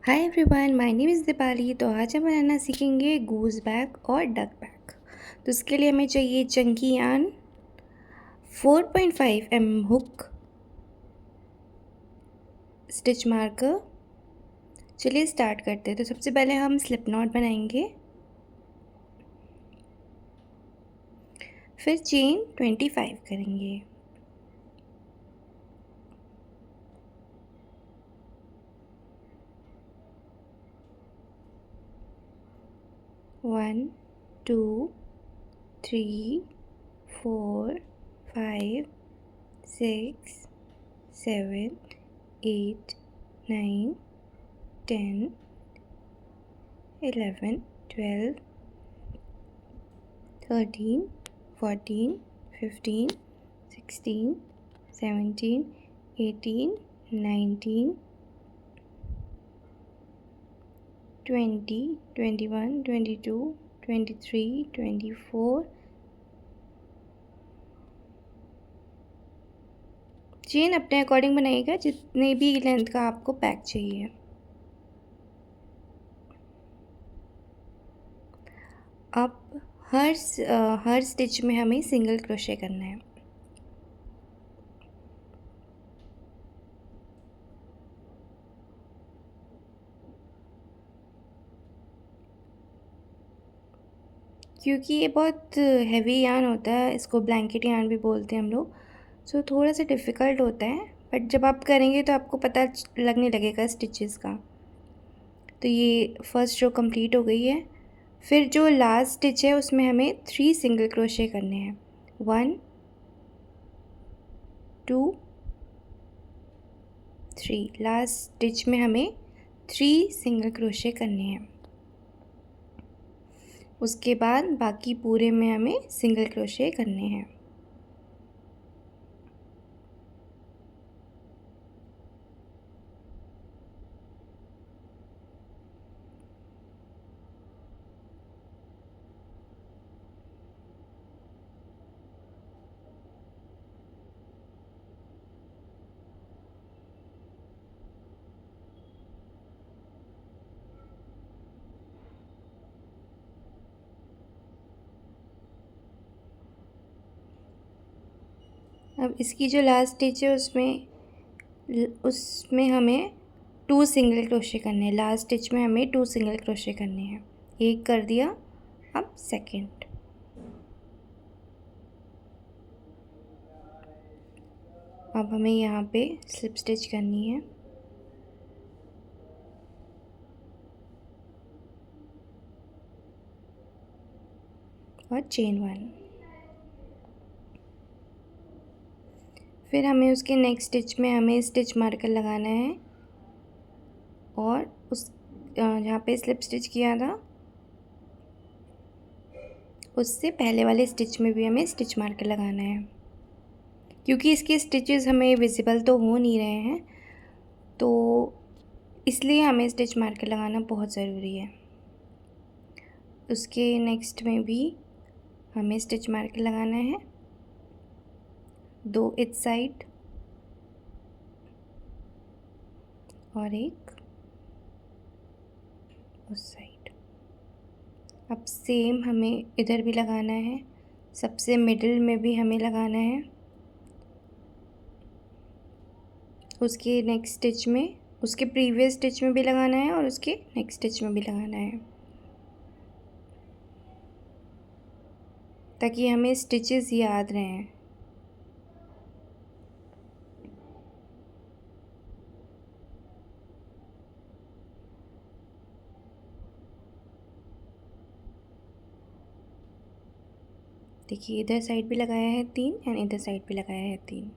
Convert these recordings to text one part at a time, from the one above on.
Hi everyone, my name is Deepali. तो आज हम बनाना सीखेंगे गूज बैग और डक बैग। तो इसके लिए हमें चाहिए Chunky yarn, 4.5 hook, stitch marker. चलिए स्टार्ट करते हैं। तो सबसे पहले हम स्लिप नॉट बनाएंगे, फिर चेन 25 करेंगे। One, two, three, 4, 5, 6, 7, 8, 9, 10, 11, 12, 13, 14, 15, 16, 17, 18, 19, 20, 21, 22, 23, 24। चेन अपने अकॉर्डिंग बनाइएगा, जितने भी लेंथ का आपको बैग चाहिए। अब हर स्टिच में हमें सिंगल क्रोशे करना है। क्योंकि ये बहुत हैवी यार्न होता है, इसको ब्लैंकेट यार्न भी बोलते हैं हम लोग। सो थोड़ा सा डिफ़िकल्ट होता है, बट जब आप करेंगे तो आपको पता लगने लगेगा स्टिचेस का। तो ये फर्स्ट रो कंप्लीट हो गई है। फिर जो लास्ट स्टिच है उसमें हमें 3 सिंगल क्रोशे करने हैं। 1, 2, 3। लास्ट स्टिच में हमें 3 सिंगल क्रोशे करने हैं। उसके बाद बाकी पूरे में हमें सिंगल क्रोशे करने हैं। अब इसकी जो लास्ट स्टिच है उसमें हमें 2 सिंगल क्रोशे करने हैं। लास्ट स्टिच में हमें 2 सिंगल क्रोशे करने हैं। एक कर दिया, अब सेकंड। अब हमें यहाँ पे स्लिप स्टिच करनी है और चेन 1। फिर हमें उसके नेक्स्ट स्टिच में हमें स्टिच मार्कर लगाना है और उस जहाँ पे स्लिप स्टिच किया था उससे पहले वाले स्टिच में भी हमें स्टिच मार्कर लगाना है। क्योंकि इसके स्टिचेस हमें विजिबल तो हो नहीं रहे हैं, तो इसलिए हमें स्टिच मार्कर लगाना बहुत ज़रूरी है। उसके नेक्स्ट में भी हमें स्टिच मार्कर लगाना है, 2 इस साइड और एक उस साइड। अब सेम हमें इधर भी लगाना है, सबसे मिडिल में भी हमें लगाना है। उसके नेक्स्ट स्टिच में, उसके प्रीवियस स्टिच में भी लगाना है और उसके नेक्स्ट स्टिच में भी लगाना है, ताकि हमें स्टिचेस याद रहें। देखिए, इधर साइड भी लगाया है 3 एंड इधर साइड भी लगाया है 3।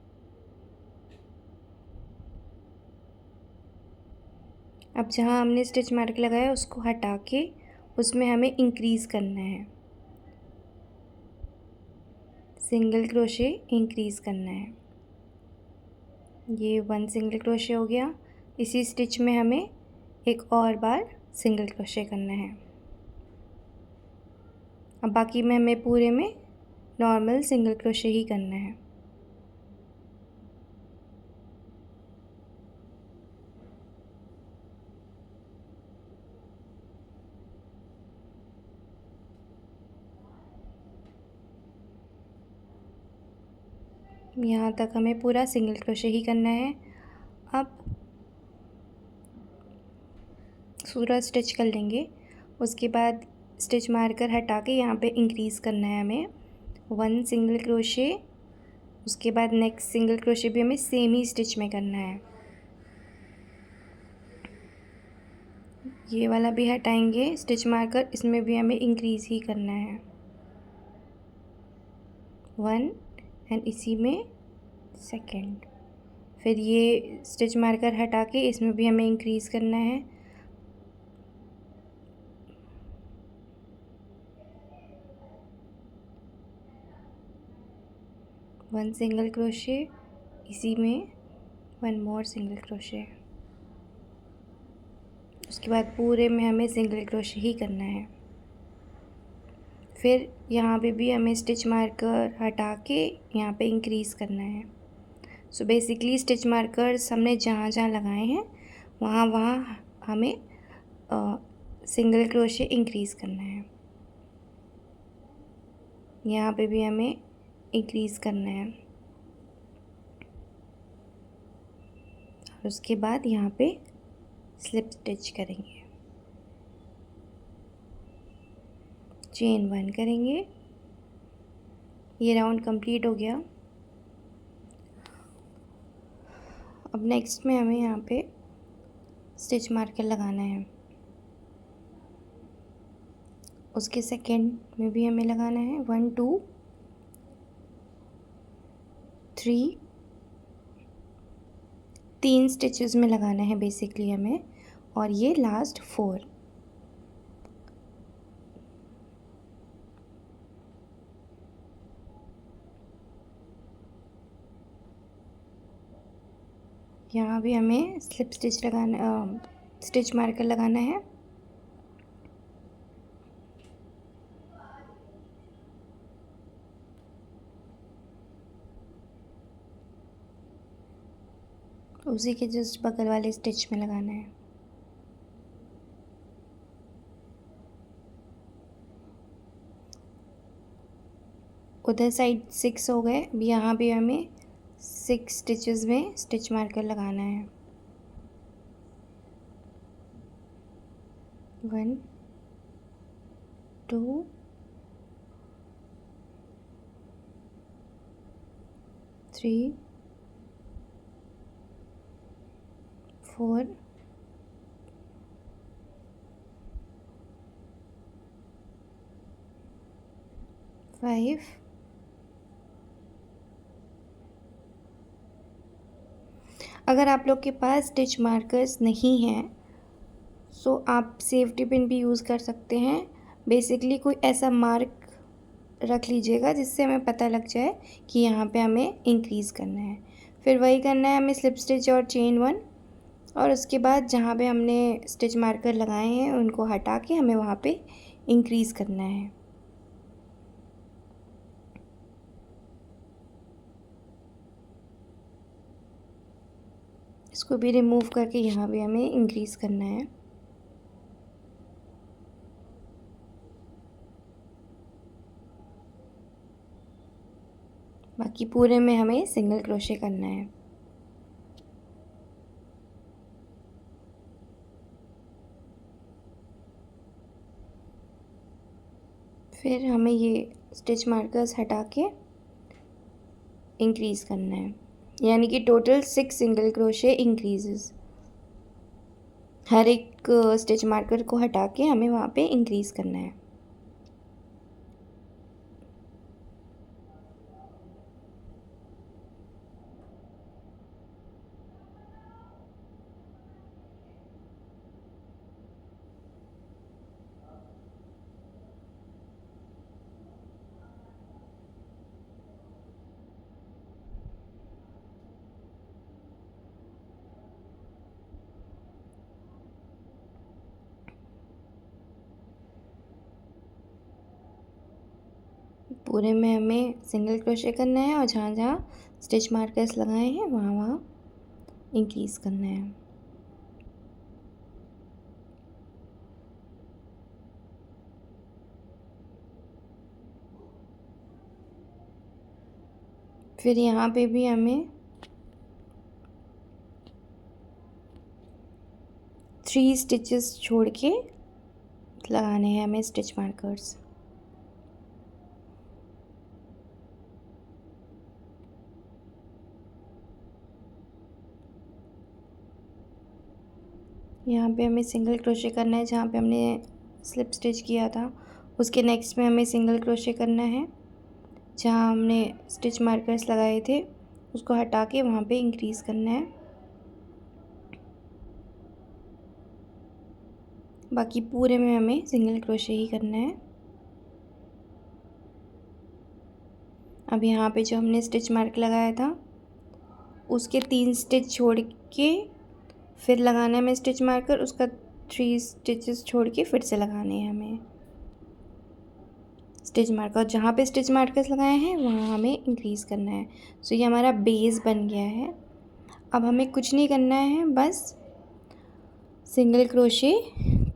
अब जहाँ हमने स्टिच मार्क लगाया उसको हटा के उसमें हमें इंक्रीज़ करना है, सिंगल क्रोशे इंक्रीज़ करना है। ये 1 सिंगल क्रोशे हो गया। इसी स्टिच में हमें एक और बार सिंगल क्रोशे करना है। अब बाकी में हमें पूरे में नॉर्मल सिंगल क्रोशे ही करना है। यहाँ तक हमें पूरा सिंगल क्रोशे ही करना है। अब पूरा स्टिच कर लेंगे। उसके बाद स्टिच मार्कर हटा के यहाँ पे इंक्रीज़ करना है हमें 1 सिंगल क्रोशे। उसके बाद नेक्स्ट सिंगल क्रोशे भी हमें सेम ही स्टिच में करना है। ये वाला भी हटाएंगे स्टिच मार्कर, इसमें भी हमें इंक्रीज़ ही करना है 1 एंड इसी में सेकंड। फिर ये स्टिच मार्कर हटा के इसमें भी हमें इंक्रीज़ करना है 1 सिंगल क्रोशे, इसी में 1 मोर सिंगल क्रोशे। उसके बाद पूरे में हमें सिंगल क्रोशे ही करना है। फिर यहाँ पे भी हमें स्टिच मार्कर हटा के यहाँ पे इंक्रीज़ करना है। सो बेसिकली स्टिच मार्कर्स हमने जहाँ जहाँ लगाए हैं वहाँ वहाँ हमें सिंगल क्रोशे इंक्रीज़ करना है। यहाँ पे भी हमें इंक्रीज़ करना है। और उसके बाद यहाँ पे स्लिप स्टिच करेंगे, चेन 1 करेंगे। ये राउंड कंप्लीट हो गया। अब नेक्स्ट में हमें यहाँ पे स्टिच मार्कर लगाना है। उसके सेकेंड में भी हमें लगाना है 1 2 3 3 स्टिचेस में लगाना है बेसिकली हमें, और ये लास्ट 4। यहाँ भी हमें स्लिप स्टिच लगाना, स्टिच मार्कर लगाना है। उसी के जस्ट बगल वाले स्टिच में लगाना है। उधर साइड 6 हो गए। अब यहाँ भी हमें 6 स्टिचेस में स्टिच मार्कर लगाना है। 1 2 3 4 5 अगर आप लोग के पास स्टिच मार्कर्स नहीं हैं सो आप सेफ्टी पिन भी यूज़ कर सकते हैं। बेसिकली कोई ऐसा मार्क रख लीजिएगा जिससे हमें पता लग जाए कि यहाँ पे हमें इंक्रीज़ करना है। फिर वही करना है हमें स्लिप स्टिच और चेन 1, और उसके बाद जहाँ पे हमने स्टिच मार्कर लगाए हैं उनको हटा के हमें वहाँ पे इंक्रीज़ करना है। इसको भी रिमूव करके यहाँ भी हमें इंक्रीज़ करना है। बाकी पूरे में हमें सिंगल क्रोशे करना है। फिर हमें ये स्टिच मार्कर्स हटा के इंक्रीज़ करना है, यानी कि टोटल 6 सिंगल क्रोशे इंक्रीजेस। हर एक स्टिच मार्कर को हटा के हमें वहाँ पे इंक्रीज़ करना है। पूरे में हमें सिंगल क्रोशे करना है और जहाँ जहाँ स्टिच मार्कर्स लगाए हैं वहाँ वहाँ इंक्रीज़ करना है। फिर यहाँ पे भी हमें 3 स्टिचेस छोड़ के लगाने हैं हमें स्टिच मार्कर्स। यहाँ पे हमें सिंगल क्रोशे करना है जहाँ पे हमने स्लिप स्टिच किया था, उसके नेक्स्ट में हमें सिंगल क्रोशे करना है। जहाँ हमने स्टिच मार्कर्स लगाए थे उसको हटा के वहाँ पे इंक्रीज़ करना है। बाकी पूरे में हमें सिंगल क्रोशे ही करना है। अब यहाँ पे जो हमने स्टिच मार्क लगाया था उसके 3 स्टिच छोड़ के फिर लगाना है हमें स्टिच मार्कर, उसका 3 स्टिचेस छोड़ के फिर से लगाने हैं हमें स्टिच मार्कर। जहाँ पे स्टिच मार्कर्स लगाए हैं वहाँ हमें इंक्रीज़ करना है। सो ये हमारा बेस बन गया है। अब हमें कुछ नहीं करना है, बस सिंगल क्रोशे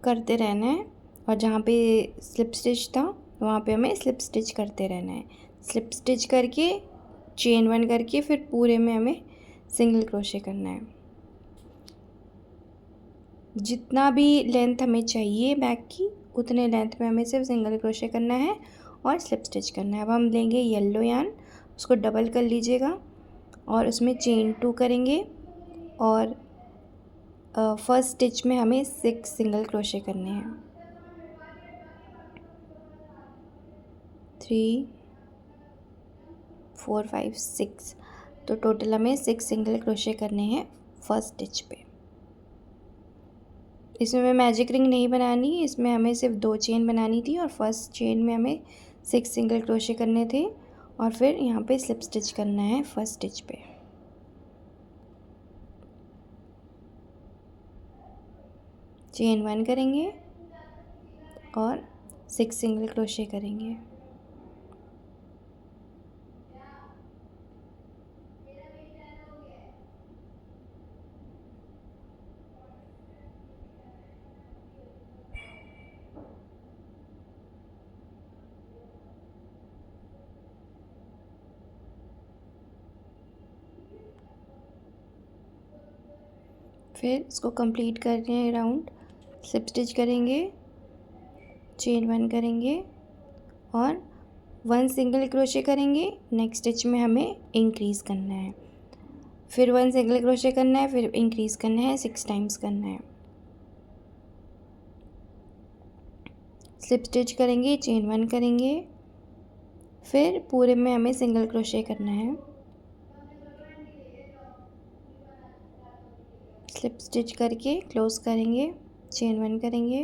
करते रहना है और जहाँ पे स्लिप स्टिच था वहाँ पे हमें स्लिप स्टिच करते रहना है। स्लिप स्टिच करके चेन 1 करके फिर पूरे में हमें सिंगल क्रोशे करना है। जितना भी लेंथ हमें चाहिए बैक की उतने लेंथ में हमें सिर्फ सिंगल क्रोशे करना है और स्लिप स्टिच करना है। अब हम लेंगे येलो यार्न, उसको डबल कर लीजिएगा और उसमें चेन 2 करेंगे और फर्स्ट स्टिच में हमें 6 सिंगल क्रोशे करने हैं। 3 4 5 6, तो टोटल हमें 6 सिंगल क्रोशे करने हैं फर्स्ट स्टिच पे। इसमें मैं मैजिक रिंग नहीं बनानी, इसमें हमें सिर्फ 2 चेन बनानी थी और फर्स्ट चेन में हमें 6 सिंगल क्रोशे करने थे और फिर यहाँ पे स्लिप स्टिच करना है फर्स्ट स्टिच पे। चेन 1 करेंगे और 6 सिंगल क्रोशे करेंगे। फिर इसको कंप्लीट कर रहे हैं राउंड, स्लिप स्टिच करेंगे, चेन 1 करेंगे और 1 सिंगल क्रोशे करेंगे। नेक्स्ट स्टिच में हमें इंक्रीज़ करना है, फिर 1 सिंगल क्रोशे करना है, फिर इंक्रीज़ करना है, 6 टाइम्स करना है। स्लिप स्टिच करेंगे, चेन 1 करेंगे, फिर पूरे में हमें सिंगल क्रोशे करना है। स्लिप स्टिच करके क्लोज करेंगे, चेन 1 करेंगे,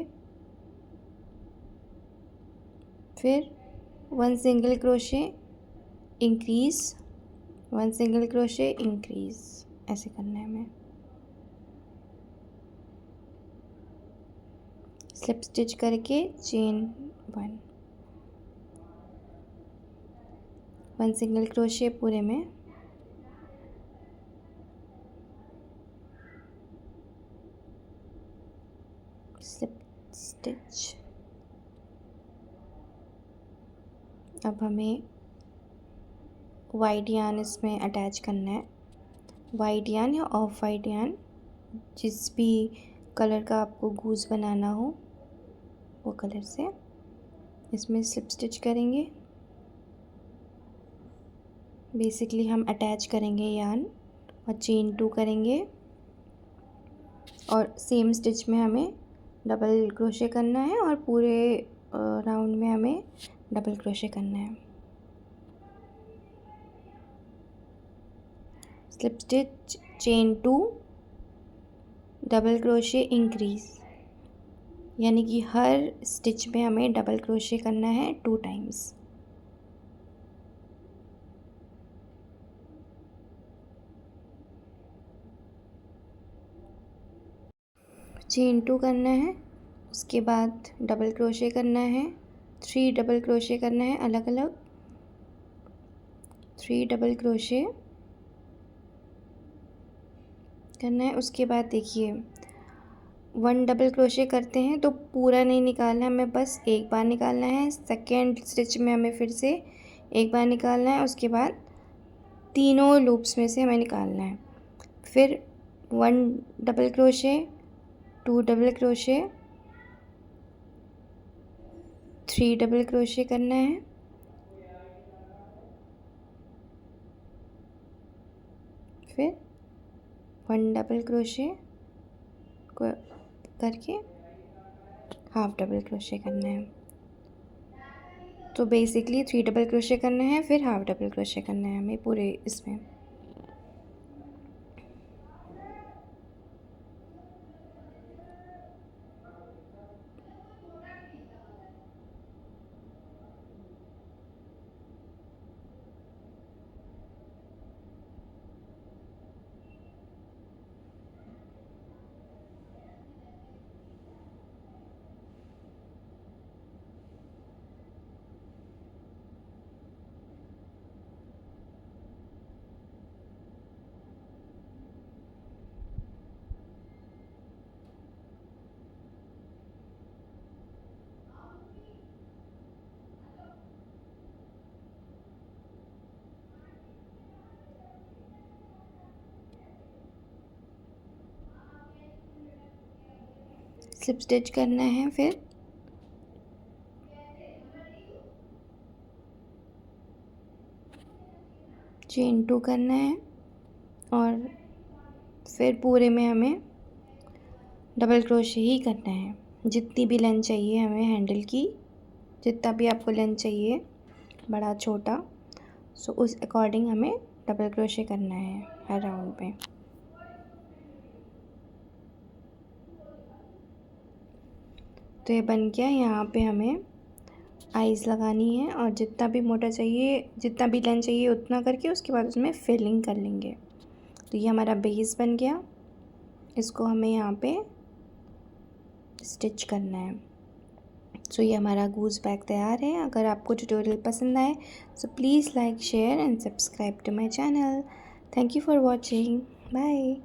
फिर 1 single crochet increase, 1 single crochet increase, ऐसे करना है हमें। स्लिप स्टिच करके चेन 1 सिंगल क्रोशे पूरे में, स्लिप स्टिच। अब हमें वाइट यार्न इसमें अटैच करना है, वाइट यार्न या ऑफ वाइट यार्न, जिस भी कलर का आपको गूज बनाना हो वो कलर से इसमें स्लिप स्टिच करेंगे। बेसिकली हम अटैच करेंगे यार्न और चेन 2 करेंगे और सेम स्टिच में हमें डबल क्रोशे करना है और पूरे राउंड में हमें डबल क्रोशे करना है। Slip stitch, chain 2, double crochet increase, यानी कि हर स्टिच में हमें डबल क्रोशे करना है 2 टाइम्स। चेन 2 करना है, उसके बाद डबल क्रोशे करना है, 3 डबल क्रोशे करना है अलग अलग, 3 डबल क्रोशे करना है। उसके बाद देखिए 1 डबल क्रोशे करते हैं तो पूरा नहीं निकालना है, हमें बस एक बार निकालना है। सेकेंड स्टिच में हमें फिर से एक बार निकालना है, उसके बाद तीनों लूप्स में से हमें निकालना है। फिर 1 double crochet, 2 double crochet, 3 double crochet करना है, फिर 1 डबल क्रोशे करके हाफ डबल क्रोशे करना है। तो बेसिकली 3 डबल क्रोशे करना है, फिर हाफ डबल क्रोशे करना है हमें पूरे इसमें। स्लिप स्टिच करना है, फिर चेन 2 करना है और फिर पूरे में हमें डबल क्रोशे ही करना है। जितनी भी लेंथ चाहिए हमें हैंडल की, जितना भी आपको लेंथ चाहिए, बड़ा छोटा, सो उस अकॉर्डिंग हमें डबल क्रोशे करना है हर राउंड पे। तो ये बन गया। यहाँ पे हमें आइज़ लगानी है और जितना भी मोटा चाहिए, जितना भी लेंथ चाहिए उतना करके उसके बाद उसमें फिलिंग कर लेंगे। तो ये हमारा बेस बन गया। इसको हमें यहाँ पे स्टिच करना है। सो ये हमारा गूज बैग तैयार है। अगर आपको ट्यूटोरियल पसंद आए so please like, share and subscribe to my channel. Thank you for watching. Bye.